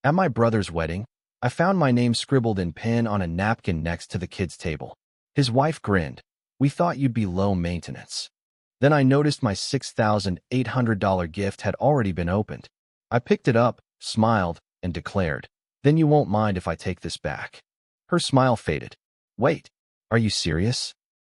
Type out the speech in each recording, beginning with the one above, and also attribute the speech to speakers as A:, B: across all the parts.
A: At my brother's wedding, I found my name scribbled in pen on a napkin next to the kids' table. His wife grinned. "We thought you'd be low maintenance." Then I noticed my $6,800 gift had already been opened. I picked it up, smiled, and declared, "Then you won't mind if I take this back." Her smile faded. "Wait, are you serious?"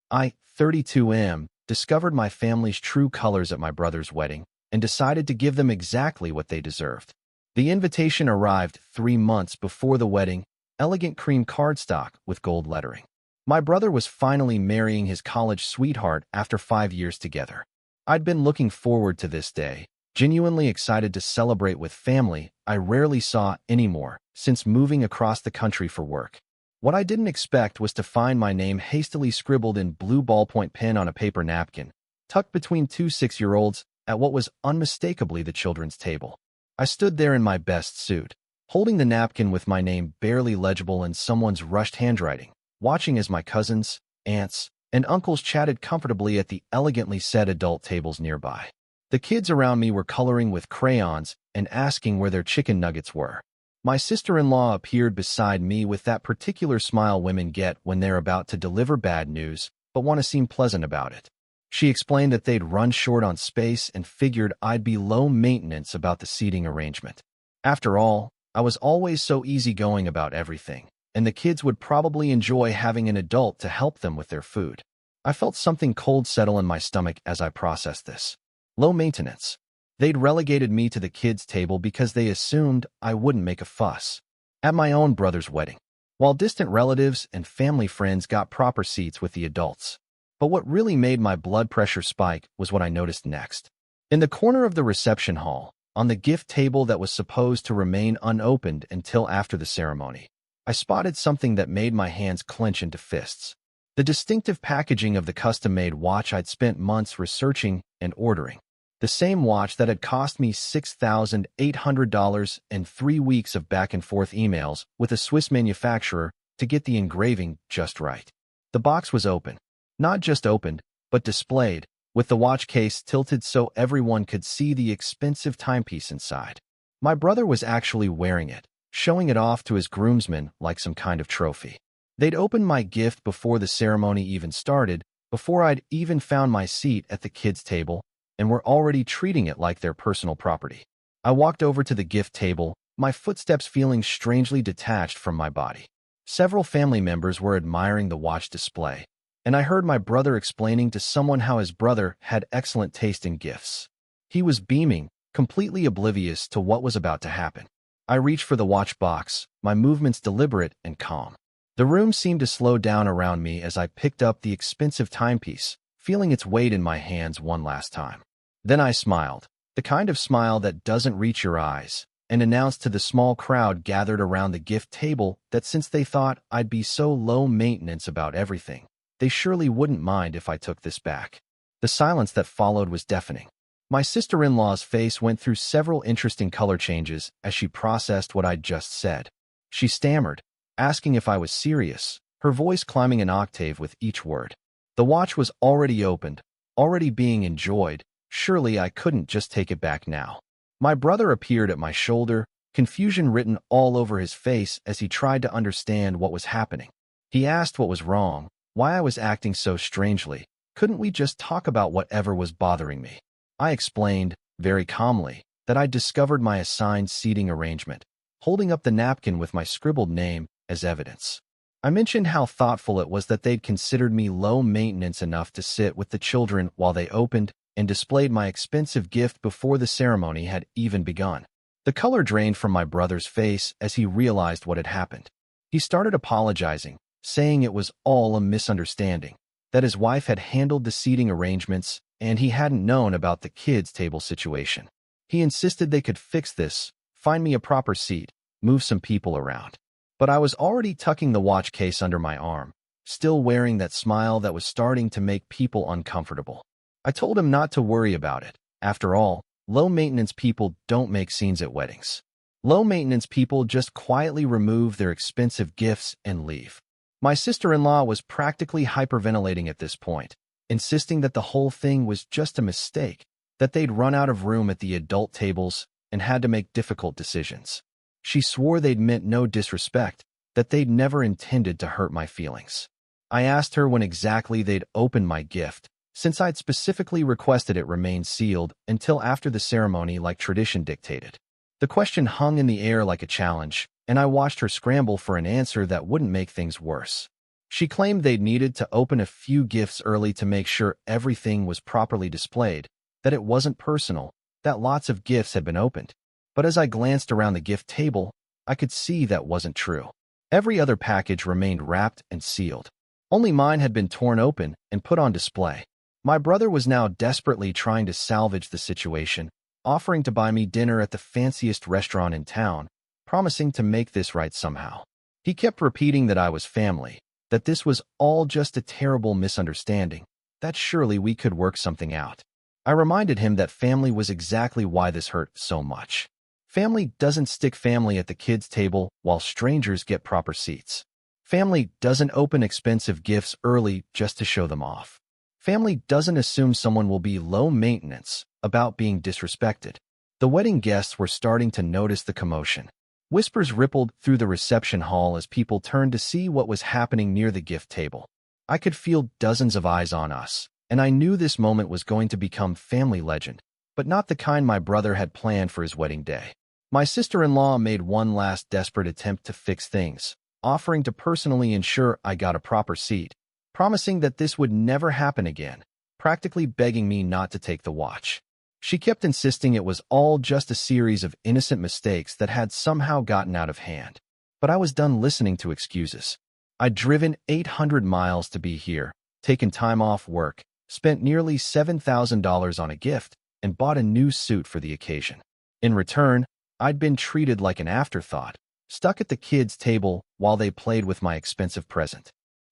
A: I, 32M, discovered my family's true colors at my brother's wedding and decided to give them exactly what they deserved. The invitation arrived 3 months before the wedding, elegant cream cardstock with gold lettering. My brother was finally marrying his college sweetheart after 5 years together. I'd been looking forward to this day, genuinely excited to celebrate with family I rarely saw anymore since moving across the country for work. What I didn't expect was to find my name hastily scribbled in blue ballpoint pen on a paper napkin, tucked between 2 6-year-olds at what was unmistakably the children's table. I stood there in my best suit, holding the napkin with my name barely legible in someone's rushed handwriting, watching as my cousins, aunts, and uncles chatted comfortably at the elegantly set adult tables nearby. The kids around me were coloring with crayons and asking where their chicken nuggets were. My sister-in-law appeared beside me with that particular smile women get when they're about to deliver bad news but want to seem pleasant about it. She explained that they'd run short on space and figured I'd be low maintenance about the seating arrangement. After all, I was always so easygoing about everything, and the kids would probably enjoy having an adult to help them with their food. I felt something cold settle in my stomach as I processed this. Low maintenance. They'd relegated me to the kids' table because they assumed I wouldn't make a fuss. At my own brother's wedding, while distant relatives and family friends got proper seats with the adults. But what really made my blood pressure spike was what I noticed next. In the corner of the reception hall, on the gift table that was supposed to remain unopened until after the ceremony, I spotted something that made my hands clench into fists. The distinctive packaging of the custom-made watch I'd spent months researching and ordering. The same watch that had cost me $6,800 and 3 weeks of back-and-forth emails with a Swiss manufacturer to get the engraving just right. The box was open. Not just opened, but displayed, with the watch case tilted so everyone could see the expensive timepiece inside. My brother was actually wearing it, showing it off to his groomsmen like some kind of trophy. They'd opened my gift before the ceremony even started, before I'd even found my seat at the kids' table, and were already treating it like their personal property. I walked over to the gift table, my footsteps feeling strangely detached from my body. Several family members were admiring the watch display, and I heard my brother explaining to someone how his brother had excellent taste in gifts. He was beaming, completely oblivious to what was about to happen. I reached for the watch box, my movements deliberate and calm. The room seemed to slow down around me as I picked up the expensive timepiece, feeling its weight in my hands one last time. Then I smiled, the kind of smile that doesn't reach your eyes, and announced to the small crowd gathered around the gift table that since they thought I'd be so low maintenance about everything, they surely wouldn't mind if I took this back. The silence that followed was deafening. My sister-in-law's face went through several interesting color changes as she processed what I'd just said. She stammered, asking if I was serious, her voice climbing an octave with each word. The watch was already opened, already being enjoyed. Surely I couldn't just take it back now. My brother appeared at my shoulder, confusion written all over his face as he tried to understand what was happening. He asked what was wrong, why I was acting so strangely. Couldn't we just talk about whatever was bothering me? I explained, very calmly, that I'd discovered my assigned seating arrangement, holding up the napkin with my scribbled name as evidence. I mentioned how thoughtful it was that they'd considered me low maintenance enough to sit with the children while they opened and displayed my expensive gift before the ceremony had even begun. The color drained from my brother's face as he realized what had happened. He started apologizing, saying it was all a misunderstanding, that his wife had handled the seating arrangements and he hadn't known about the kids' table situation. He insisted they could fix this, find me a proper seat, move some people around. But I was already tucking the watch case under my arm, still wearing that smile that was starting to make people uncomfortable. I told him not to worry about it. After all, low-maintenance people don't make scenes at weddings. Low-maintenance people just quietly remove their expensive gifts and leave. My sister-in-law was practically hyperventilating at this point, insisting that the whole thing was just a mistake, that they'd run out of room at the adult tables and had to make difficult decisions. She swore they'd meant no disrespect, that they'd never intended to hurt my feelings. I asked her when exactly they'd opened my gift, since I'd specifically requested it remain sealed until after the ceremony like tradition dictated. The question hung in the air like a challenge, and I watched her scramble for an answer that wouldn't make things worse. She claimed they'd needed to open a few gifts early to make sure everything was properly displayed, that it wasn't personal, that lots of gifts had been opened. But as I glanced around the gift table, I could see that wasn't true. Every other package remained wrapped and sealed. Only mine had been torn open and put on display. My brother was now desperately trying to salvage the situation, offering to buy me dinner at the fanciest restaurant in town, promising to make this right somehow. He kept repeating that I was family, that this was all just a terrible misunderstanding, that surely we could work something out. I reminded him that family was exactly why this hurt so much. Family doesn't stick family at the kids' table while strangers get proper seats. Family doesn't open expensive gifts early just to show them off. Family doesn't assume someone will be low maintenance about being disrespected. The wedding guests were starting to notice the commotion. Whispers rippled through the reception hall as people turned to see what was happening near the gift table. I could feel dozens of eyes on us, and I knew this moment was going to become family legend, but not the kind my brother had planned for his wedding day. My sister-in-law made one last desperate attempt to fix things, offering to personally ensure I got a proper seat, promising that this would never happen again, practically begging me not to take the watch. She kept insisting it was all just a series of innocent mistakes that had somehow gotten out of hand. But I was done listening to excuses. I'd driven 800 miles to be here, taken time off work, spent nearly $7,000 on a gift, and bought a new suit for the occasion. In return, I'd been treated like an afterthought, stuck at the kids' table while they played with my expensive present.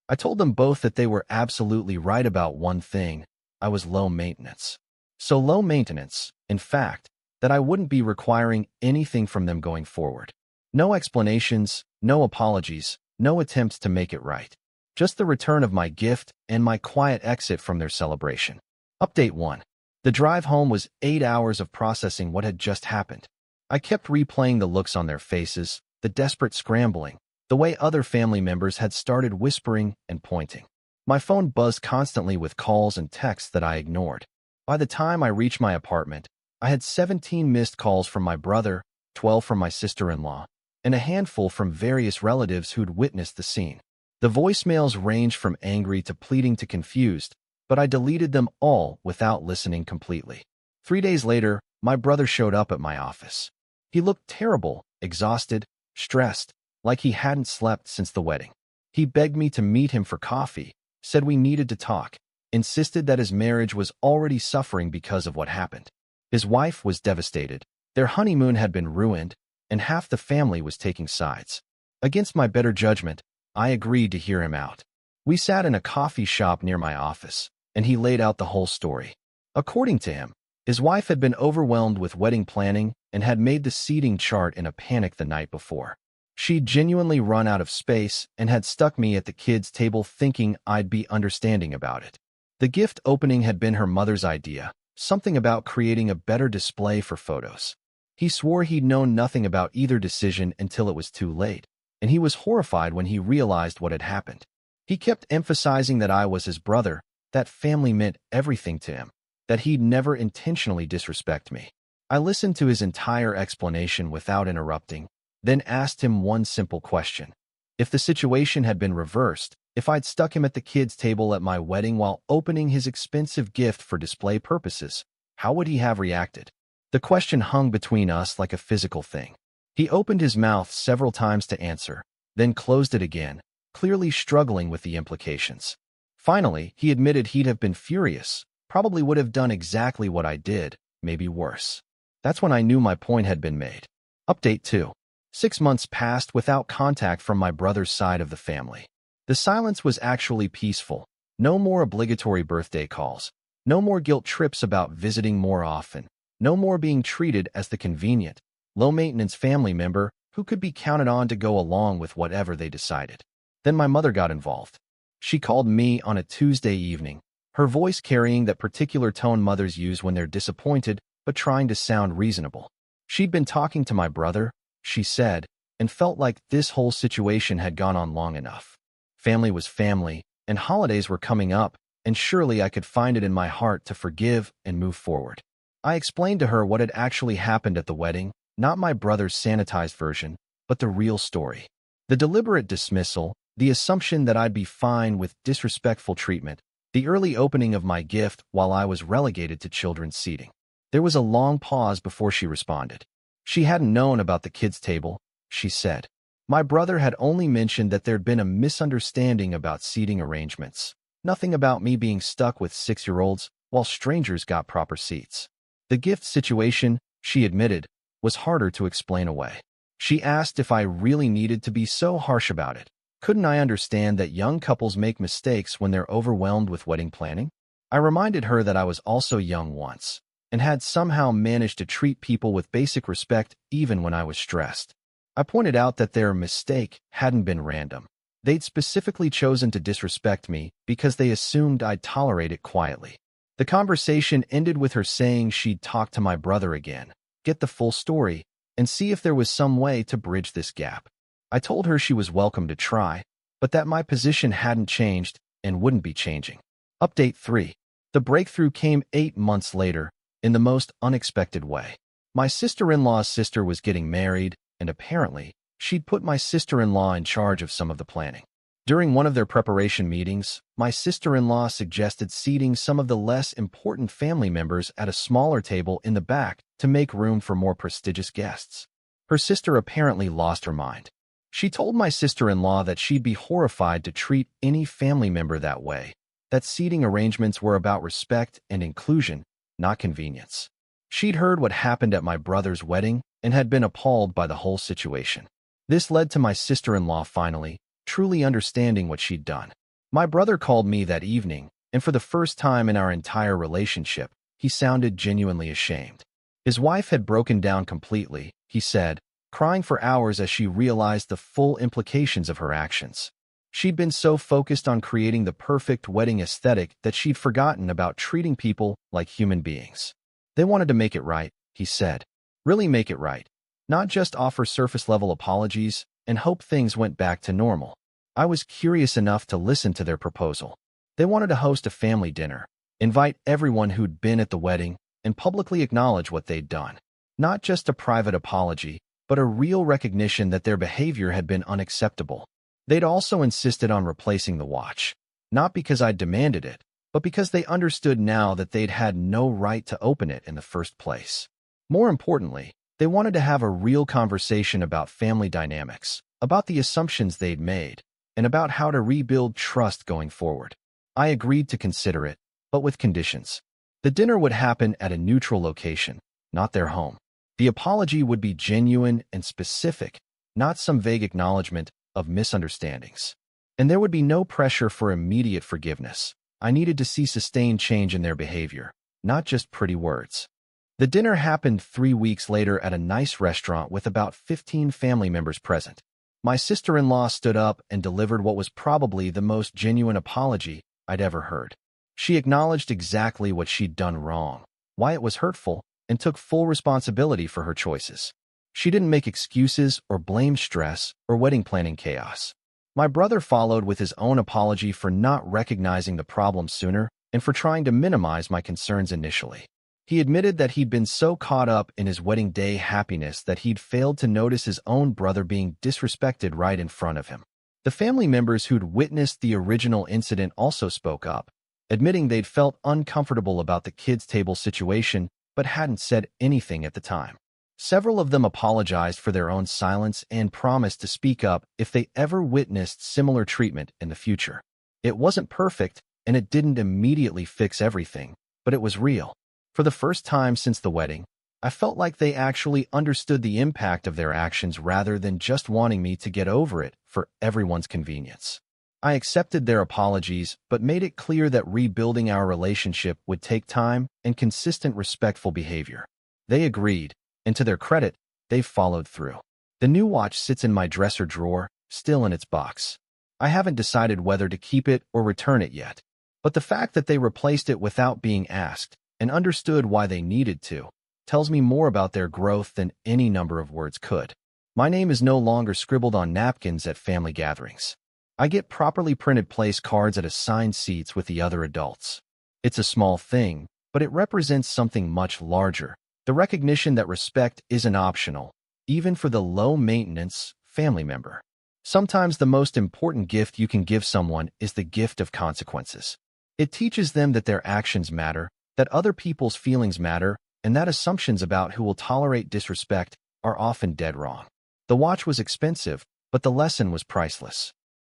A: I told them both that they were absolutely right about one thing: I was low maintenance. So low maintenance, in fact, that I wouldn't be requiring anything from them going forward. No explanations, no apologies, no attempts to make it right. Just the return of my gift and my quiet exit from their celebration. Update 1. The drive home was 8 hours of processing what had just happened. I kept replaying the looks on their faces, the desperate scrambling, the way other family members had started whispering and pointing. My phone buzzed constantly with calls and texts that I ignored. By the time I reached my apartment, I had 17 missed calls from my brother, 12 from my sister-in-law, and a handful from various relatives who'd witnessed the scene. The voicemails ranged from angry to pleading to confused, but I deleted them all without listening completely. 3 days later, my brother showed up at my office. He looked terrible, exhausted, stressed, like he hadn't slept since the wedding. He begged me to meet him for coffee, said we needed to talk, insisted that his marriage was already suffering because of what happened. His wife was devastated. Their honeymoon had been ruined, and half the family was taking sides. Against my better judgment, I agreed to hear him out. We sat in a coffee shop near my office, and he laid out the whole story. According to him, his wife had been overwhelmed with wedding planning and had made the seating chart in a panic the night before. She'd genuinely run out of space and had stuck me at the kids' table thinking I'd be understanding about it. The gift opening had been her mother's idea, something about creating a better display for photos. He swore he'd known nothing about either decision until it was too late, and he was horrified when he realized what had happened. He kept emphasizing that I was his brother, that family meant everything to him, that he'd never intentionally disrespect me. I listened to his entire explanation without interrupting, then asked him one simple question. If the situation had been reversed, if I'd stuck him at the kids' table at my wedding while opening his expensive gift for display purposes, how would he have reacted? The question hung between us like a physical thing. He opened his mouth several times to answer, then closed it again, clearly struggling with the implications. Finally, he admitted he'd have been furious, probably would have done exactly what I did, maybe worse. That's when I knew my point had been made. Update 2. 6 months passed without contact from my brother's side of the family. The silence was actually peaceful. No more obligatory birthday calls. No more guilt trips about visiting more often. No more being treated as the convenient, low-maintenance family member who could be counted on to go along with whatever they decided. Then my mother got involved. She called me on a Tuesday evening, her voice carrying that particular tone mothers use when they're disappointed but trying to sound reasonable. She'd been talking to my brother, she said, and felt like this whole situation had gone on long enough. Family was family, and holidays were coming up, and surely I could find it in my heart to forgive and move forward. I explained to her what had actually happened at the wedding, not my brother's sanitized version, but the real story. The deliberate dismissal, the assumption that I'd be fine with disrespectful treatment, the early opening of my gift while I was relegated to children's seating. There was a long pause before she responded. She hadn't known about the kids' table, she said. My brother had only mentioned that there'd been a misunderstanding about seating arrangements. Nothing about me being stuck with 6-year-olds while strangers got proper seats. The gift situation, she admitted, was harder to explain away. She asked if I really needed to be so harsh about it. Couldn't I understand that young couples make mistakes when they're overwhelmed with wedding planning? I reminded her that I was also young once, and had somehow managed to treat people with basic respect even when I was stressed. I pointed out that their mistake hadn't been random. They'd specifically chosen to disrespect me because they assumed I'd tolerate it quietly. The conversation ended with her saying she'd talk to my brother again, get the full story, and see if there was some way to bridge this gap. I told her she was welcome to try, but that my position hadn't changed and wouldn't be changing. Update 3. The breakthrough came 8 months later, in the most unexpected way. My sister-in-law's sister was getting married, and apparently, she'd put my sister-in-law in charge of some of the planning. During one of their preparation meetings, my sister-in-law suggested seating some of the less important family members at a smaller table in the back to make room for more prestigious guests. Her sister apparently lost her mind. She told my sister-in-law that she'd be horrified to treat any family member that way, that seating arrangements were about respect and inclusion, not convenience. She'd heard what happened at my brother's wedding and had been appalled by the whole situation. This led to my sister-in-law finally, truly understanding what she'd done. My brother called me that evening, and for the first time in our entire relationship, he sounded genuinely ashamed. His wife had broken down completely, he said, crying for hours as she realized the full implications of her actions. She'd been so focused on creating the perfect wedding aesthetic that she'd forgotten about treating people like human beings. They wanted to make it right, he said. Really make it right. Not just offer surface-level apologies and hope things went back to normal. I was curious enough to listen to their proposal. They wanted to host a family dinner, invite everyone who'd been at the wedding, and publicly acknowledge what they'd done. Not just a private apology, but a real recognition that their behavior had been unacceptable. They'd also insisted on replacing the watch, not because I'd demanded it, but because they understood now that they'd had no right to open it in the first place. More importantly, they wanted to have a real conversation about family dynamics, about the assumptions they'd made, and about how to rebuild trust going forward. I agreed to consider it, but with conditions. The dinner would happen at a neutral location, not their home. The apology would be genuine and specific, not some vague acknowledgement of misunderstandings. And there would be no pressure for immediate forgiveness. I needed to see sustained change in their behavior, not just pretty words. The dinner happened 3 weeks later at a nice restaurant with about 15 family members present. My sister-in-law stood up and delivered what was probably the most genuine apology I'd ever heard. She acknowledged exactly what she'd done wrong, why it was hurtful, and took full responsibility for her choices. She didn't make excuses or blame stress or wedding planning chaos. My brother followed with his own apology for not recognizing the problem sooner and for trying to minimize my concerns initially. He admitted that he'd been so caught up in his wedding day happiness that he'd failed to notice his own brother being disrespected right in front of him. The family members who'd witnessed the original incident also spoke up, admitting they'd felt uncomfortable about the kids' table situation but hadn't said anything at the time. Several of them apologized for their own silence and promised to speak up if they ever witnessed similar treatment in the future. It wasn't perfect, and it didn't immediately fix everything, but it was real. For the first time since the wedding, I felt like they actually understood the impact of their actions rather than just wanting me to get over it for everyone's convenience. I accepted their apologies, but made it clear that rebuilding our relationship would take time and consistent respectful behavior. They agreed, and to their credit, they've followed through. The new watch sits in my dresser drawer, still in its box. I haven't decided whether to keep it or return it yet, but the fact that they replaced it without being asked and understood why they needed to tells me more about their growth than any number of words could. My name is no longer scribbled on napkins at family gatherings. I get properly printed place cards at assigned seats with the other adults. It's a small thing, but it represents something much larger. The recognition that respect isn't optional, even for the low-maintenance family member. Sometimes the most important gift you can give someone is the gift of consequences. It teaches them that their actions matter, that other people's feelings matter, and that assumptions about who will tolerate disrespect are often dead wrong. The watch was expensive, but the lesson was priceless.